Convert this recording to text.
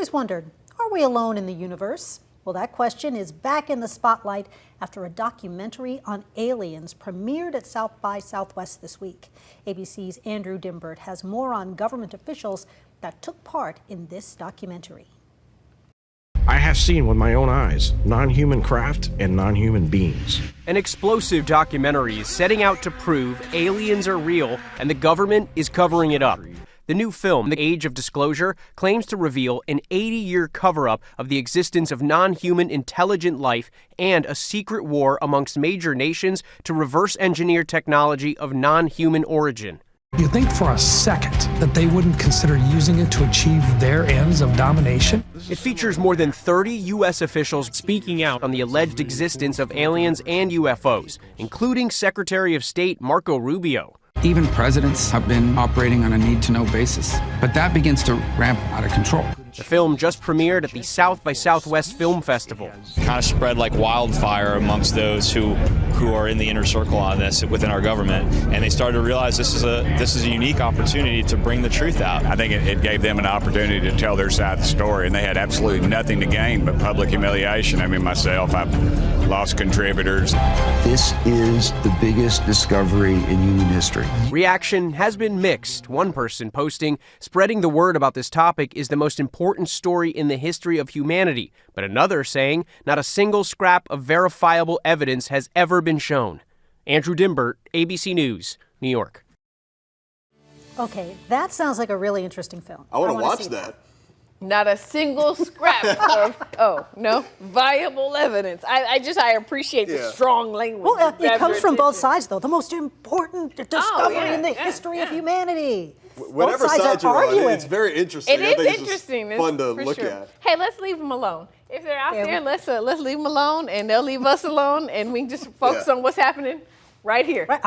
always wondered, are we alone in the universe? Well, that question is back in the spotlight after a documentary on aliens premiered at South by Southwest this week. ABC's Andrew Dimbert has more on government officials that took part in this documentary. I have seen with my own eyes non-human craft and non-human beings. An explosive documentary is setting out to prove aliens are real and the government is covering it up. The new film, The Age of Disclosure, claims to reveal an 80-year cover-up of the existence of non-human intelligent life and a secret war amongst major nations to reverse engineer technology of non-human origin. You think for a second that they wouldn't consider using it to achieve their ends of domination? It features more than 30 U.S. officials speaking out on the alleged existence of aliens and UFOs, including Secretary of State Marco Rubio. Even presidents have been operating on a need-to-know basis, but that begins to ramp out of control. The film just premiered at the South by Southwest Film Festival. Kind of spread like wildfire amongst those who are in the inner circle on this within our government, and they started to realize this is a unique opportunity to bring the truth out. I think it gave them an opportunity to tell their side of the story, and they had absolutely nothing to gain but public humiliation. I mean, myself, I've lost contributors. This is the biggest discovery in human history. Reaction has been mixed. One person posting, "Spreading the word about this topic is the most important story in the history of humanity," but another saying, "Not a single scrap of verifiable evidence has ever been shown." Andrew Dimbert, ABC News, New York. Okay, that sounds like a really interesting film. I want to watch that. Not a single scrap of, viable evidence. I appreciate the strong language. Well, it comes from both sides, though. The most important discovery in the history of humanity. Whatever side you're on, it's very interesting. It is interesting. It's fun to look at. Hey, let's leave them alone. If they're out there, let's leave them alone, and they'll leave us alone, and we can just focus on what's happening right here. Right.